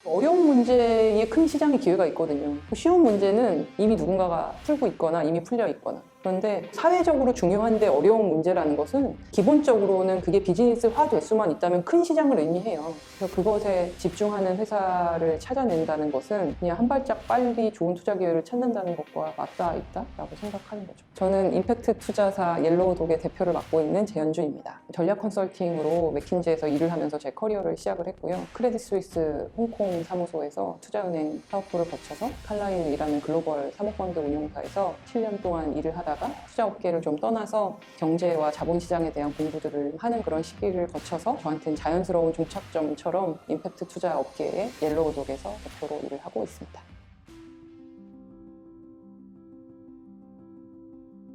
어려운 문제에 큰 시장의 기회가 있거든요. 쉬운 문제는 이미 누군가가 풀고 있거나 이미 풀려 있거나. 그런데 사회적으로 중요한데 어려운 문제라는 것은 기본적으로는 그게 비즈니스화 될 수만 있다면 큰 시장을 의미해요. 그래서 그것에 집중하는 회사를 찾아낸다는 것은 그냥 한 발짝 빨리 좋은 투자 기회를 찾는다는 것과 맞닿아 있다라고 생각하는 거죠. 저는 임팩트 투자사 옐로우독의 대표를 맡고 있는 재현주입니다. 전략 컨설팅으로 맥킨지에서 일을 하면서 제 커리어를 시작을 했고요. 크레딧 스위스 홍콩 사무소에서 투자은행 사업부를 거쳐서 칼라인이라는 글로벌 사모펀드 운용사에서 7년 동안 일을 하다가 투자 업계를 좀 떠나서 경제와 자본시장에 대한 공부들을 하는 그런 시기를 거쳐서 저한테는 자연스러운 종착점처럼 임팩트 투자 업계의 옐로우독에서 대표로 일을 하고 있습니다.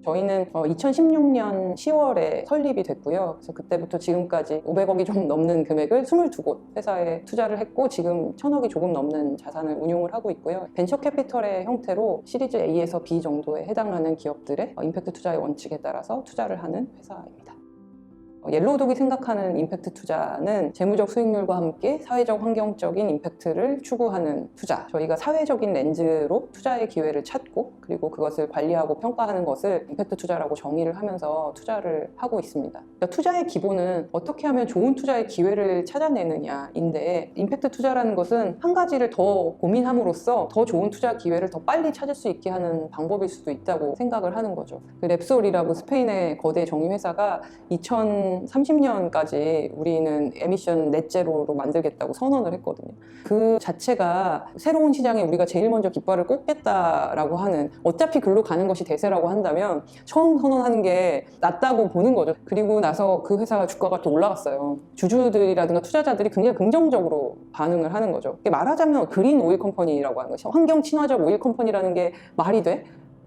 저희는 2016년 10월에 설립이 됐고요. 그래서 그때부터 지금까지 500억이 좀 넘는 금액을 22곳 회사에 투자를 했고 지금 1000억이 조금 넘는 자산을 운용을 하고 있고요. 벤처 캐피털의 형태로 시리즈 A에서 B 정도에 해당하는 기업들의 임팩트 투자의 원칙에 따라서 투자를 하는 회사입니다. 옐로우독이 생각하는 임팩트 투자는 재무적 수익률과 함께 사회적 환경적인 임팩트를 추구하는 투자. 저희가 사회적인 렌즈로 투자의 기회를 찾고 그리고 그것을 관리하고 평가하는 것을 임팩트 투자라고 정의를 하면서 투자를 하고 있습니다. 그러니까 투자의 기본은 어떻게 하면 좋은 투자의 기회를 찾아내느냐인데 임팩트 투자라는 것은 한 가지를 더 고민함으로써 더 좋은 투자 기회를 더 빨리 찾을 수 있게 하는 방법일 수도 있다고 생각을 하는 거죠. 랩솔이라고 스페인의 거대 정유회사가 2030년까지 우리는 에미션 넷제로로 만들겠다고 선언을 했거든요. 그 자체가 새로운 시장에 우리가 제일 먼저 깃발을 꽂겠다라고 하는, 어차피 글로 가는 것이 대세라고 한다면 처음 선언하는 게 낫다고 보는 거죠. 그리고 나서 그 회사 주가가 또 올라갔어요. 주주들이라든가 투자자들이 굉장히 긍정적으로 반응을 하는 거죠. 말하자면 그린 오일 컴퍼니라고 하는 것이, 환경 친화적 오일 컴퍼니라는 게 말이 돼?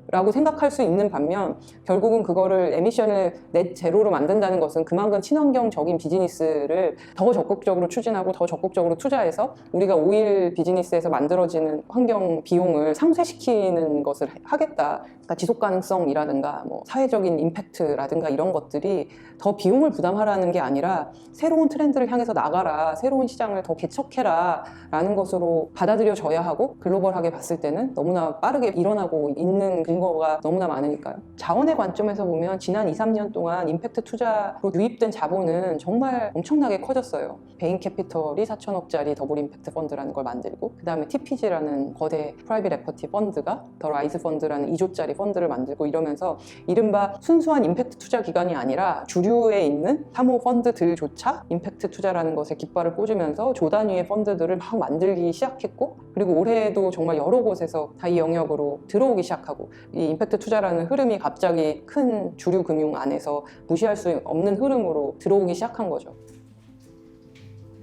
라고 생각할 수 있는 반면 결국은 그거를 에미션을 넷 제로로 만든다는 것은 그만큼 친환경적인 비즈니스를 더 적극적으로 추진하고 더 적극적으로 투자해서 우리가 오일 비즈니스에서 만들어지는 환경 비용을 상쇄시키는 것을 하겠다. 그러니까 지속 가능성이라든가 뭐 사회적인 임팩트라든가 이런 것들이 더 비용을 부담하라는 게 아니라 새로운 트렌드를 향해서 나가라, 새로운 시장을 더 개척해라 라는 것으로 받아들여져야 하고, 글로벌하게 봤을 때는 너무나 빠르게 일어나고 있는 근거가 너무나 많으니까요. 자원의 관점에서 보면 지난 2, 3년 동안 임팩트 투자로 유입된 자본은 정말 엄청나게 커졌어요. 베인 캐피털이 4천억짜리 더블 임팩트 펀드라는 걸 만들고, 그 다음에 TPG라는 거대 프라이빗 에쿼티 펀드가 더 라이즈 펀드라는 2조짜리 펀드를 만들고, 이러면서 이른바 순수한 임팩트 투자 기관이 아니라 주류에 있는 사모 펀드들조차 임팩트 투자라는 것에 깃발을 꽂으면서 조 단위의 펀드들을 막 만들기 시작했고, 그리고 올해에도 정말 여러 곳에서 다 이 영역으로 들어오기 시작하고, 이 임팩트 투자라는 흐름이 갑자기 큰 주류 금융 안에서 무시할 수 없는 흐름으로 들어오기 시작한 거죠.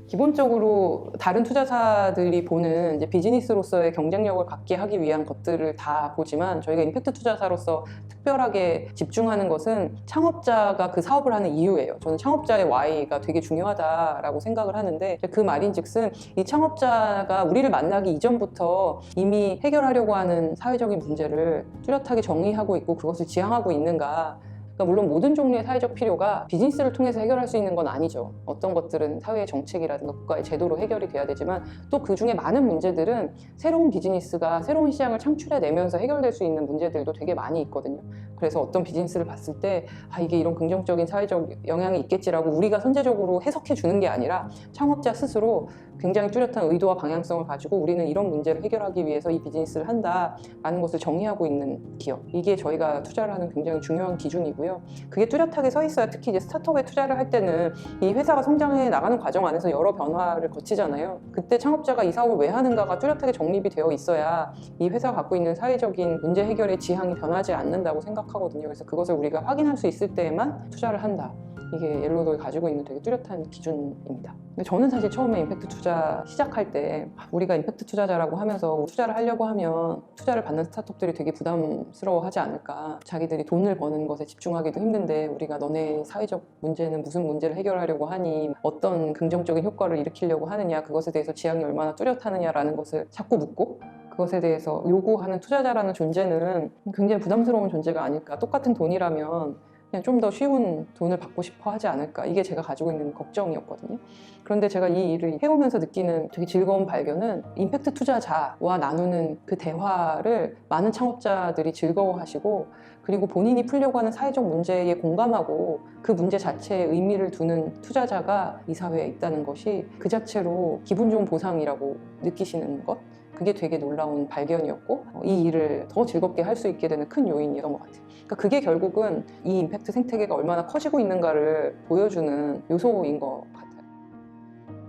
기본적으로 다른 투자사들이 보는 이제 비즈니스로서의 경쟁력을 갖게 하기 위한 것들을 다 보지만, 저희가 임팩트 투자사로서 특별하게 집중하는 것은 창업자가 그 사업을 하는 이유예요. 저는 창업자의 Y가 되게 중요하다라고 생각을 하는데, 그 말인즉슨 이 창업자가 우리를 만나기 이전부터 이미 해결하려고 하는 사회적인 문제를 뚜렷하게 정의하고 있고 그것을 지향하고 있는가. 그러니까 물론 모든 종류의 사회적 필요가 비즈니스를 통해서 해결할 수 있는 건 아니죠. 어떤 것들은 사회의 정책이라든가 국가의 제도로 해결이 돼야 되지만, 또 그 중에 많은 문제들은 새로운 비즈니스가 새로운 시장을 창출해내면서 해결될 수 있는 문제들도 되게 많이 있거든요. 그래서 어떤 비즈니스를 봤을 때 이게 이런 긍정적인 사회적 영향이 있겠지라고 우리가 선제적으로 해석해 주는 게 아니라, 창업자 스스로 굉장히 뚜렷한 의도와 방향성을 가지고 우리는 이런 문제를 해결하기 위해서 이 비즈니스를 한다라는 것을 정의하고 있는 기업, 이게 저희가 투자를 하는 굉장히 중요한 기준이고요. 그게 뚜렷하게 서 있어야, 특히 이제 스타트업에 투자를 할 때는 이 회사가 성장해 나가는 과정 안에서 여러 변화를 거치잖아요. 그때 창업자가 이 사업을 왜 하는가가 뚜렷하게 정립이 되어 있어야 이 회사가 갖고 있는 사회적인 문제 해결의 지향이 변하지 않는다고 생각하거든요. 그래서 그것을 우리가 확인할 수 있을 때에만 투자를 한다. 이게 옐로우독이 가지고 있는 되게 뚜렷한 기준입니다. 근데 저는 사실 처음에 임팩트 투자 시작할 때 우리가 임팩트 투자자라고 하면서 투자를 하려고 하면 투자를 받는 스타트업들이 되게 부담스러워하지 않을까, 자기들이 돈을 버는 것에 집중하기도 힘든데 우리가 너네 사회적 문제는 무슨 문제를 해결하려고 하니, 어떤 긍정적인 효과를 일으키려고 하느냐, 그것에 대해서 지향이 얼마나 뚜렷하느냐라는 것을 자꾸 묻고, 그것에 대해서 요구하는 투자자라는 존재는 굉장히 부담스러운 존재가 아닐까, 똑같은 돈이라면 그냥 좀 더 쉬운 돈을 받고 싶어 하지 않을까, 이게 제가 가지고 있는 걱정이었거든요. 그런데 제가 이 일을 해오면서 느끼는 되게 즐거운 발견은 임팩트 투자자와 나누는 그 대화를 많은 창업자들이 즐거워하시고, 그리고 본인이 풀려고 하는 사회적 문제에 공감하고 그 문제 자체에 의미를 두는 투자자가 이 사회에 있다는 것이 그 자체로 기분 좋은 보상이라고 느끼시는 것, 그게 되게 놀라운 발견이었고 이 일을 더 즐겁게 할 수 있게 되는 큰 요인이었던 것 같아요. 그러니까 그게 결국은 이 임팩트 생태계가 얼마나 커지고 있는가를 보여주는 요소인 것 같아요.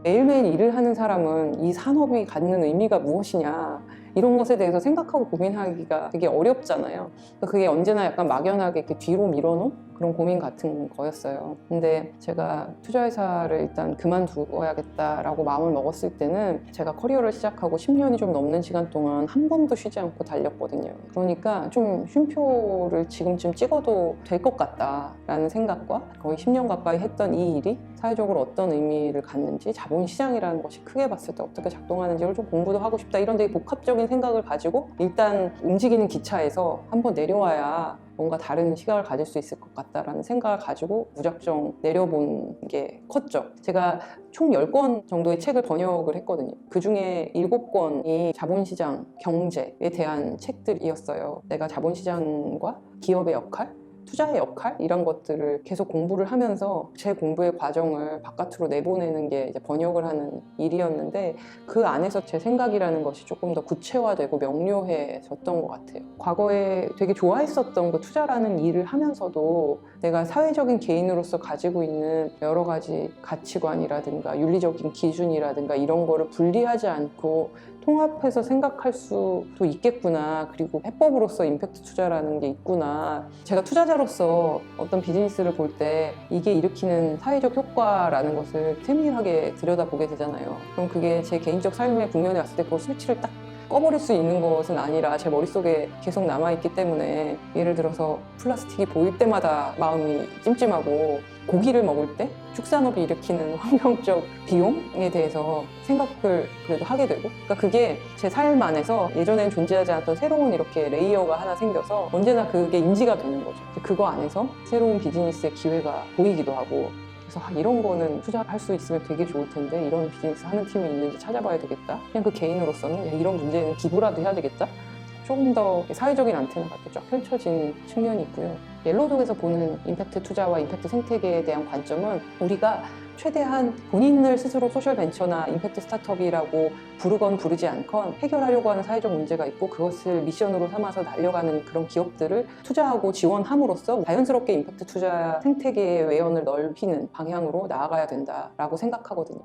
매일매일 일을 하는 사람은 이 산업이 갖는 의미가 무엇이냐, 이런 것에 대해서 생각하고 고민하기가 되게 어렵잖아요. 그러니까 그게 언제나 약간 막연하게 이렇게 뒤로 밀어놓은 그런 고민 같은 거였어요. 근데 제가 투자회사를 일단 그만두어야겠다라고 마음을 먹었을 때는 제가 커리어를 시작하고 10년이 좀 넘는 시간 동안 한 번도 쉬지 않고 달렸거든요. 그러니까 좀 쉼표를 지금쯤 찍어도 될 것 같다라는 생각과 거의 10년 가까이 했던 이 일이 사회적으로 어떤 의미를 갖는지, 자본시장이라는 것이 크게 봤을 때 어떻게 작동하는지를 좀 공부도 하고 싶다, 이런 되게 복합적인 생각을 가지고 일단 움직이는 기차에서 한번 내려와야 뭔가 다른 시각을 가질 수 있을 것 같다라는 생각을 가지고 무작정 내려본 게 컸죠. 제가 총 10권 정도의 책을 번역을 했거든요. 그 중에 7권이 자본시장, 경제에 대한 책들이었어요. 내가 자본시장과 기업의 역할, 투자의 역할, 이런 것들을 계속 공부를 하면서 제 공부의 과정을 바깥으로 내보내는 게 이제 번역을 하는 일이었는데, 그 안에서 제 생각이라는 것이 조금 더 구체화되고 명료해졌던 것 같아요. 과거에 되게 좋아했었던 그 투자라는 일을 하면서도 내가 사회적인 개인으로서 가지고 있는 여러 가지 가치관이라든가 윤리적인 기준이라든가 이런 거를 분리하지 않고 통합해서 생각할 수도 있겠구나, 그리고 해법으로서 임팩트 투자라는 게 있구나. 제가 투자자로서 어떤 비즈니스를 볼 때 이게 일으키는 사회적 효과라는 것을 세밀하게 들여다보게 되잖아요. 그럼 그게 제 개인적 삶의 국면에 왔을 때 그걸 스위치를 딱 꺼버릴 수 있는 것은 아니라 제 머릿속에 계속 남아있기 때문에, 예를 들어서 플라스틱이 보일 때마다 마음이 찜찜하고, 고기를 먹을 때 축산업이 일으키는 환경적 비용에 대해서 생각을 그래도 하게 되고, 그러니까 그게 제 삶 안에서 예전엔 존재하지 않았던 새로운 이렇게 레이어가 하나 생겨서 언제나 그게 인지가 되는 거죠. 그거 안에서 새로운 비즈니스의 기회가 보이기도 하고, 그래서 이런 거는 투자할 수 있으면 되게 좋을 텐데 이런 비즈니스 하는 팀이 있는지 찾아봐야 되겠다. 그냥 그 개인으로서는 이런 문제는 기부라도 해야 되겠다. 조금 더 사회적인 안테나가 쫙 펼쳐진 측면이 있고요. 옐로독에서 보는 임팩트 투자와 임팩트 생태계에 대한 관점은, 우리가 최대한 본인을 스스로 소셜 벤처나 임팩트 스타트업이라고 부르건 부르지 않건 해결하려고 하는 사회적 문제가 있고 그것을 미션으로 삼아서 달려가는 그런 기업들을 투자하고 지원함으로써 자연스럽게 임팩트 투자 생태계의 외연을 넓히는 방향으로 나아가야 된다라고 생각하거든요.